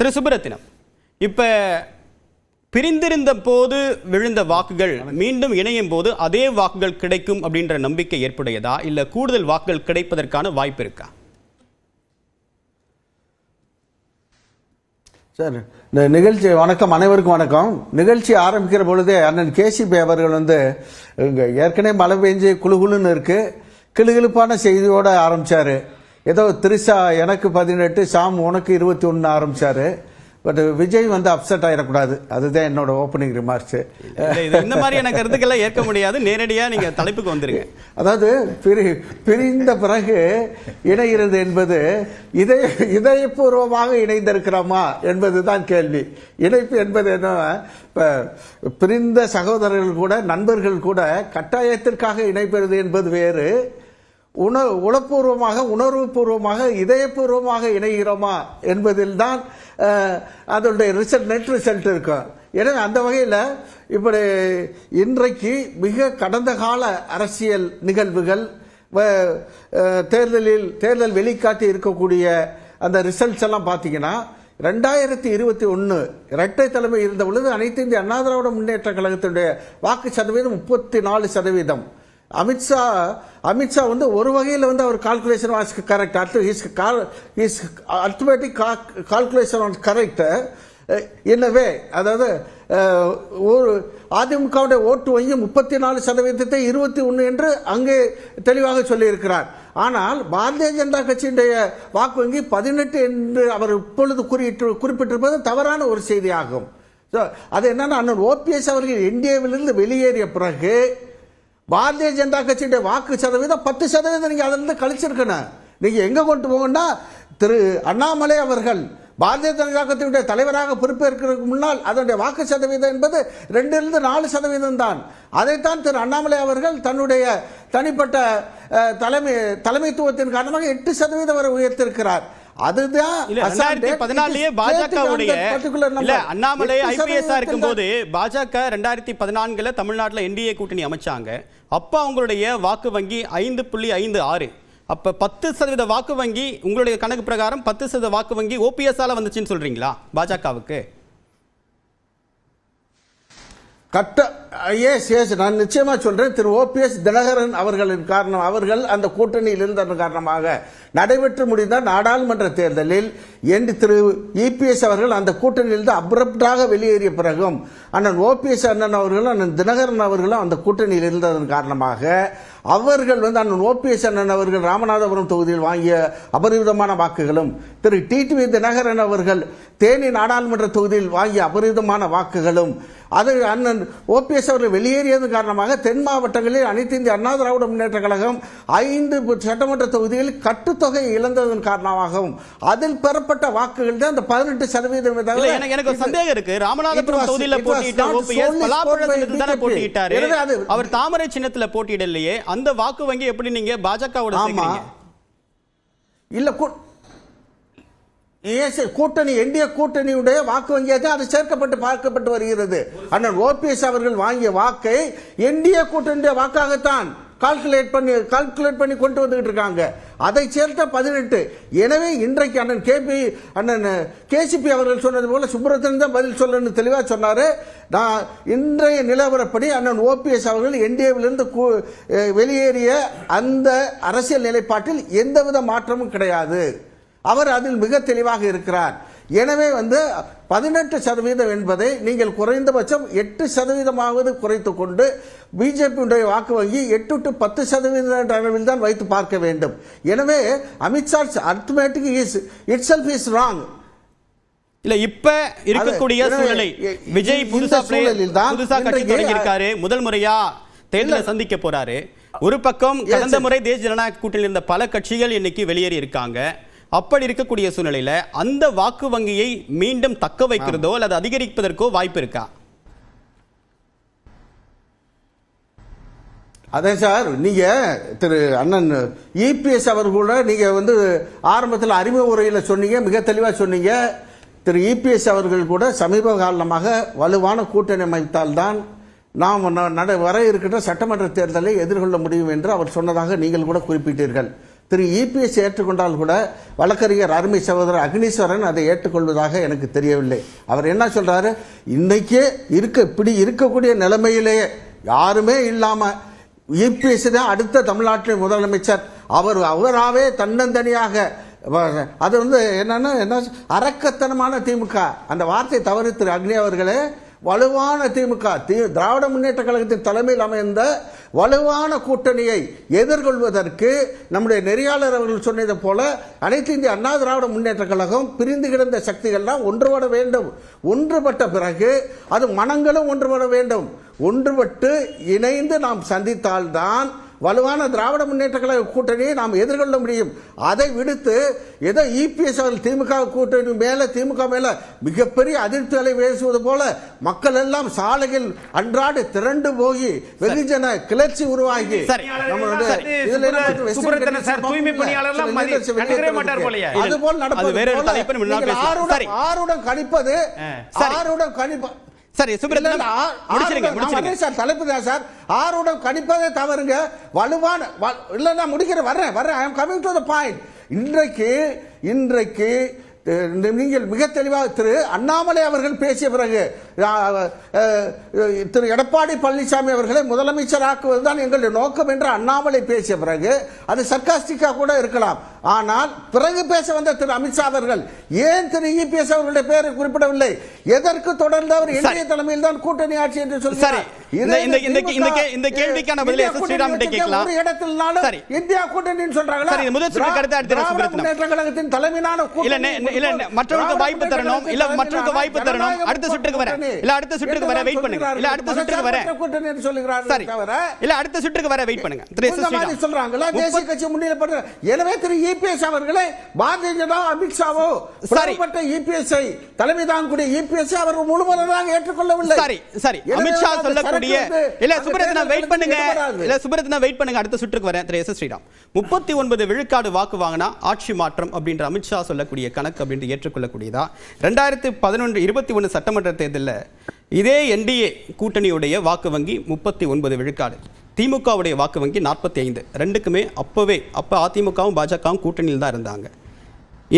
திரு சுப்ரத்தினம், இப்ப பிரிந்திருந்த போது விழுந்த வாக்குகள் மீண்டும் இணையும் போது அதே வாக்குகள் கிடைக்கும் அப்படின்ற நம்பிக்கை ஏற்புடையதா, இல்ல கூடுதல் வாக்குகள் கிடைப்பதற்கான வாய்ப்பு இருக்கா? சார், இந்த நிகழ்ச்சி வணக்கம், அனைவருக்கும் வணக்கம். நிகழ்ச்சி ஆரம்பிக்கிற பொழுதே அண்ணன் கேசிபி அவர்கள் ஏற்கனவே மழை பெஞ்சு குழுகுலுன்னு இருக்கு, கிளுகிழுப்பான செய்தியோட ஆரம்பிச்சாரு. ஏதோ திரிஷா எனக்கு 18, ஷாம் உனக்கு 21 ஆரம்பிச்சாரு. பட் விஜய் அப்செட் ஆயிடக்கூடாது, அதுதான் என்னோட ஓப்பனிங் ரிமார்க்ஸ். இந்த மாதிரியான கருத்துக்களை ஏற்க முடியாது, நேரடியா நீங்க தலைப்புக்கு வந்துருங்க. அதாவது பிரிந்த பிறகு இணைகிறது என்பது இதயபூர்வமாக இணைந்திருக்கிறோமா என்பதுதான் கேள்வி. இணைப்பு என்பது என்ன, பிரிந்த சகோதரர்கள் கூட நண்பர்கள் கூட கட்டாயத்திற்காக இணைப்பது என்பது வேறு. உளப்பூர்வமாக உணர்வுபூர்வமாக இதயபூர்வமாக இணைகிறோமா என்பதில் தான் அதனுடைய நெட் ரிசல்ட் இருக்கும். எனவே அந்த வகையில் இப்படி இன்றைக்கு மிக கடந்த கால அரசியல் நிகழ்வுகள், தேர்தல் வெளிக்காட்டி இருக்கக்கூடிய அந்த ரிசல்ட்ஸ் எல்லாம் பார்த்தீங்கன்னா 2021 இரட்டை தலைமை இருந்த பொழுது அனைத்து இந்திய அண்ணா திராவிட முன்னேற்ற கழகத்தினுடைய வாக்கு சதவீதம் 34%. அமித்ஷா ஒரு வகையில் அவர் calculation was correct, அல்டிமேட்டிக் calculation was correct என்னவே. அதாவது ஒரு அதிமுகவுடைய ஓட்டு வங்கி 34%, 21 என்று அங்கே தெளிவாக சொல்லியிருக்கிறார். ஆனால் பாரதிய ஜனதா கட்சியினுடைய வாக்கு வங்கி 18 என்று அவர் இப்பொழுது குறிப்பிட்டிருப்பது தவறான ஒரு செய்தியாகும். அது என்னன்னா, அண்ணன் ஓபிஎஸ் அவர்கள் என்டிஏவிலிருந்து வெளியேறிய பிறகு பாரதிய ஜனதா கட்சியுடைய வாக்கு சதவீதம் 10% நீங்க அதிலிருந்து கழிச்சிருக்கணும். நீங்க எங்க கொண்டு போகணும்னா, திரு அண்ணாமலை அவர்கள் பாரதிய ஜனதா கட்சியுடைய தலைவராக பொறுப்பேற்கிறதுக்கு முன்னால் அதனுடைய வாக்கு சதவீதம் என்பது 2-4% தான். அதைத்தான் திரு அண்ணாமலை அவர்கள் தன்னுடைய தனிப்பட்ட தலைமைத்துவத்தின் காரணமாக 8% வரை உயர்த்திருக்கிறார். அதுதான் 2014 பாஜகவுடைய அண்ணாமலை ஐபிஎஸ் இருக்கும் போது பாஜக 2014 தமிழ்நாட்டில் என்டிஏ கூட்டணி அமைச்சாங்க. அப்ப அவங்களுடைய வாக்கு வங்கி 5.56. அப்ப 10% வாக்கு வங்கி, உங்களுடைய கணக்கு பிரகாரம் 10% வாக்கு வங்கி ஓபிஎஸ் ஆல வந்துச்சுன்னு சொல்றீங்களா பாஜகவுக்கு? நான் நிச்சயமா சொல்றேன். திரு ஓபிஎஸ் தினகரன் அவர்கள் அந்த கூட்டணியில் இருந்ததன் காரணமாக நடைபெற்று முடிந்த நாடாளுமன்ற தேர்தலில் திரு இபிஎஸ் அவர்கள் அந்த கூட்டணியில் அப்ரப்டாக வெளியேறிய பிறகும் அண்ணன் ஓபிஎஸ் அண்ணன் அவர்களும் அண்ணன் தினகரன் அவர்களும் அந்த கூட்டணியில் இருந்ததன் காரணமாக அவர்கள் அண்ணன் ஓபிஎஸ் அண்ணன் அவர்கள் ராமநாதபுரம் தொகுதியில் வாங்கிய அபரிவிதமான வாக்குகளும், திரு டிடிவி தினகரன் அவர்கள் தேனி நாடாளுமன்ற தொகுதியில் வாங்கிய அபரிவிதமான வாக்குகளும், அது அண்ணன் ஓபிஎஸ் அவர்கள் வெளியேறியதன் காரணமாக தென் மாவட்டங்களில் அனைத்து இந்திய அண்ணா திராவிட முன்னேற்ற கழகம் 5 சட்டமன்ற தொகுதியில் கட்டுத்தொகை இழந்ததன் காரணமாகவும் அதில் பெறப்பட்ட வாக்குகள் தான் அந்த 18%. எனக்கு ஒரு சந்தேகம் இருக்கு. ராமநாதபுரம் தொகுதியில் போட்டியிட்ட ஓபிஎஸ் பலாப்பழத்தில் தானே போட்டியிட்டாரு, அவர் தாமரை சின்னத்தில் போட்டியிடலையே. அந்த வாக்கு வங்கி எப்படி நீங்க பாஜகவோட சேர்க்கறீங்க? இல்ல, கூட்டணி என்டிஏ கூட்டணியுடைய வாக்கு வங்கியாக அது சேர்க்கப்பட்டு பார்க்கப்பட்டு வருகிறது. அண்ணன் ஓபிஎஸ் அவர்கள் வாங்கிய வாக்கை என்டிஏ கூட்டணியுடைய வாக்காகத்தான் கால்குலேட் பண்ணி கொண்டு வந்துகிட்டு இருக்காங்க. அதை சேர்த்த 18. எனவே இன்றைக்கு அண்ணன் கேசிபி அவர்கள் சொன்னது போல சுப்ரத்தினம் தான் பதில் சொல்லணும்னு தெளிவாக சொன்னாரு. நான் இன்றைய நிலவரப்படி அண்ணன் ஓபிஎஸ் அவர்கள் என்டிஏவிலிருந்து வெளியேறிய அந்த அரசியல் நிலைப்பாட்டில் எந்தவித மாற்றமும் கிடையாது. அவர் அதில் மிக தெளிவாக இருக்கிறார். எனவே 18% என்பதை நீங்கள் குறைந்தபட்சம் 8% குறைத்துக் கொண்டு பிஜேபியுடைய வாக்கு வங்கி 8-10% அளவில் தான் வைத்து பார்க்க வேண்டும். எனவே Amit Shah arithmetic itself is wrong. இல்ல, இப்ப இருக்கக்கூடிய சூழலை விஜய் புதுசா கட்சி தொடங்கி இருக்காரு, முதல் முறையா தேர்தலை சந்திக்க போறாரு. ஒரு பக்கம் கடந்த முறை தேசிய ஜனநாயக கூட்டணியில் இருந்த பல கட்சிகள் இன்னைக்கு வெளியேறி இருக்காங்க. அப்படி இருக்கக்கூடிய சூழ்நிலையில அந்த வாக்கு வங்கியை மீண்டும் தக்க வைக்கிறதோ அல்லது அதிகரிப்பதற்கோ வாய்ப்பு இருக்கா? அதே சார், நீங்க திரு அண்ணன் இபிஎஸ் அவர்களோட நீங்க ஆரம்பத்தில் அறிமுக உரையில் சொன்னீங்க, மிக தெளிவா சொன்னீங்க. திரு இபிஎஸ் அவர்கள் கூட சமீப காலமாக வலுவான கூட்டணி அமைத்தால்தான் நாம் வர இருக்கின்ற சட்டமன்ற தேர்தலை எதிர்கொள்ள முடியும் என்று அவர் சொன்னதாக நீங்கள் கூட குறிப்பிட்டீர்கள். திரு இபிஎஸ் ஏற்றுக்கொண்டால் கூட வழக்கறிஞர் அருமை சகோதரர் அக்னீஸ்வரன் அதை ஏற்றுக்கொள்வதாக எனக்கு தெரியவில்லை. அவர் என்ன சொல்றாரு, இன்னைக்கே இப்படி இருக்கக்கூடிய நிலைமையிலேயே யாருமே இல்லாம இபிஎஸ் தான் அடுத்த தமிழ்நாட்டின் முதலமைச்சர், அவராகவே தன்னந்தனியாக, அது என்ன அரக்கத்தனமான திமுக, அந்த வார்த்தை தவறு திரு அக்னி அவர்களே. வலுவான திமுக, திராவிட முன்னேற்ற கழகத்தின் தலைமையில் அமைந்த வலுவான கூட்டணியை எதிர்கொள்வதற்கு நம்முடைய நெறியாளர் அவர்கள் சொன்னதை போல அனைத்து இந்திய அண்ணா திராவிட முன்னேற்ற கழகம் பிரிந்து கிடந்த சக்திகள்லாம் ஒன்றுபட வேண்டும். ஒன்றுபட்ட பிறகு அது மனங்களும் ஒன்றுபட வேண்டும். ஒன்றுபட்டு இணைந்து நாம் சந்தித்தால்தான் வலுவான திராவிட முன்னேற்ற கழக கூட்டணியை நாம் எதிர்கொள்ள முடியும். அதை விடுத்து ஏதோ இபிஎஸ் அவர்கள் திமுக கூட்டணி மேல, திமுக மேல மிகப்பெரிய அதிர்ச்சிகளை பேசுவது போல மக்கள் எல்லாம் சாலையில் அன்றாடு திரண்டு போய் வெகுஜன கிளர்ச்சி உருவாகி அதுபோல் நடப்பது ஆருடன் கணிப்பது சரி, தலைப்பு தான் சார். ஆருடன் கணிப்பதே தவறுங்க. வலுவான இல்ல, நான் முடிக்கிறேன், வர்றேன். I am coming to the point. இன்றைக்கு நீங்கள் மிக தெளிவாக திரு அண்ணாமலை அவர்கள் பேசிய பிறகு திரு எடப்பாடி பழனிசாமி அவர்களை முதலமைச்சராக்குவதுதான் எங்களுடைய நோக்கம் என்று அண்ணாமலை பேசிய பிறகு அது சர்க்காஸ்டிக்கா கூட இருக்கலாம். ஆனால் பிறகு பேச வந்த திரு அமித்ஷா அவர்கள் ஏன் திரு இபிஎஸ் அவர்களுடைய பெயரை குறிப்பிடவில்லை? எதற்கு தொடர்ந்து அவர் இந்திய தலைமையில் தான் கூட்டணி ஆட்சி என்று சொல்கிறார். இந்த கேள்விக்கான பதிலை ஸ்ரீராம் கிட்ட கேட்கலாம். ஒரு இடத்தில்னாலும் இந்தியா கூட்டணின்னு சொல்றாங்களா? சரி, முதல் சுற்று கருத்து அடுத்த முன்னேற்ற கழகத்தின் தலைமையிலான கூட்டணி இல்ல மற்றவருக்கு வாய்ப்பு தரணும். இல்ல மற்றவருக்கு வாய்ப்பு தரணும். அடுத்த சுற்றுக்கு வர இல்ல அடுத்த சுற்றுக்கு வர வெயிட் பண்ணுங்க. இல்ல அடுத்த சுற்றுக்கு வர கூட்டணி என்று சொல்கிறார்கள். சரி, இல்ல அடுத்த சுற்றுக்கு வர வெயிட் பண்ணுங்க. சொல்றாங்களா தேசிய கட்சி முன்னிலை பண்ற. எனவே திரு இபிஎஸ் அவர்களை பாரதிய ஜனதா அமித்ஷாவோ புறப்பட்ட இபிஎஸ் தலைமை தாங்கக்கூடிய இபிஎஸ் அவர் முழுமையாக ஏற்றுக்கொள்ளவில்லை. சரி, அமித்ஷா சொல்லக்கூடிய இல்ல சுப்ரத்னா வெயிட் பண்ணுங்க. இல்ல சுப்ரத்னா வெயிட் பண்ணுங்க. அடுத்த சுற்றுக்கு வர திரு எஸ் ஸ்ரீராம் 39 விழுக்காடு வாக்கு வாங்கினா ஆட்சி மாற்றம் அப்படின்ற அமித்ஷா சொல்லக்கூடிய கணக்கு அப்படின்னு ஏற்றுக்கொள்ளக்கூடியதா? 2021 சட்டமன்ற தேர்தலில் இதே என்டிஏ கூட்டணியுடைய வாக்கு வங்கி 39 விழுக்காடு, திமுகவுடைய வாக்கு வங்கி 45. ரெண்டுக்குமே அப்போ அதிமுகவும் பாஜகவும் கூட்டணியில் தான் இருந்தாங்க.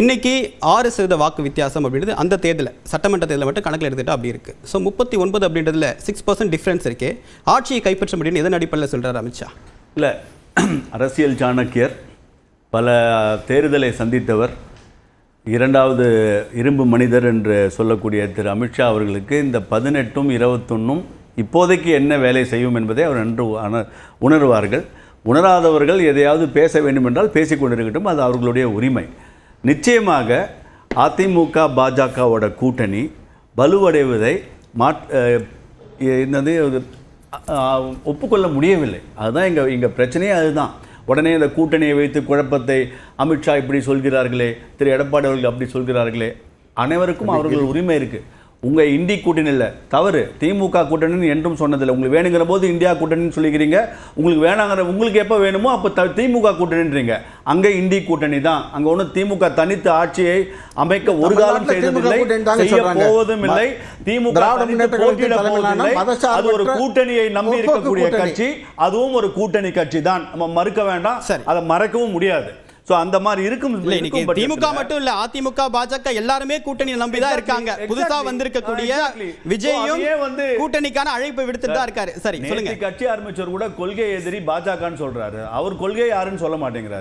இன்னைக்கு 6% வாக்கு வித்தியாசம் அப்படின்றது அந்த தேர்தலில், சட்டமன்ற தேர்தலில் மட்டும் கணக்கில் எடுத்துகிட்டா அப்படி இருக்குது. ஸோ 39 அப்படின்றதுல 6% டிஃப்ரென்ஸ் இருக்கே. ஆட்சியை கைப்பற்ற முடியும்னு எதன் அடிப்படையில் சொல்கிறார் அமித்ஷா? இல்லை, அரசியல் சாணக்கியர், பல தேர்தலை சந்தித்தவர், இரண்டாவது இரும்பு மனிதர் என்று சொல்லக்கூடிய திரு அமித்ஷா அவர்களுக்கு இந்த 18ம் 21ம் இப்போதைக்கு என்ன வேலை செய்யும் என்பதை அவர் நன்று உணர்வார்கள். உணராதவர்கள் எதையாவது பேச வேண்டும் என்றால் பேசிக்கொண்டிருக்கட்டும், அது அவர்களுடைய உரிமை. நிச்சயமாக அதிமுக பாஜகவோட கூட்டணி வலுவடைவதை ஒப்புக்கொள்ள முடியவில்லை. அதுதான் எங்கள் பிரச்சனையே. அதுதான் உடனே இந்த கூட்டணியை வைத்து குழப்பத்தை அமித்ஷா இப்படி சொல்கிறார்களே, திரு எடப்பாடி அவர்கள் அப்படி சொல்கிறார்களே, அனைவருக்கும் அவர்கள் உரிமை இருக்குது. உங்கள் இந்தி கூட்டணி இல்லை, தவறு. திமுக கூட்டணின்னு என்றும் சொன்னதில்லை. உங்களுக்கு வேணுங்கிற போது இந்தியா கூட்டணின்னு சொல்லிக்கிறீங்க, உங்களுக்கு வேணாங்கிற உங்களுக்கு எப்போ வேணுமோ அப்போ திமுக கூட்டணின்றீங்க. அங்கே இந்தி கூட்டணி தான். அங்கே ஒன்றும் திமுக தனித்து ஆட்சியை அமைக்க ஒரு காலம் செய்ததில்லை, செய்ய போவதும் இல்லை. திமுக போட்டியிட போவதில்லை. அது ஒரு கூட்டணியை நம்பி இருக்கக்கூடிய கட்சி, அதுவும் ஒரு கூட்டணி கட்சி தான். நம்ம மறுக்க வேண்டாம், அதை மறக்கவும் முடியாது. அந்த மாதிரி இருக்கும். திமுக மட்டும் இல்ல, அதிமுக பாஜக எல்லாருமே கூட்டணி நம்பிதான் இருக்காங்க. புதுசா வந்திருக்கக்கூடிய விஜயும் கூட்டணிக்கான அழைப்பு விடுத்துட்டு தான் இருக்காரு. சரி சொல்லுங்க. கட்சி ஆரம்பிச்சவர் கூட கொள்கை எதிரி பாஜகன்னு சொல்றாரு. அவர் கொள்கை யாருன்னு சொல்ல மாட்டேங்கிறாரு.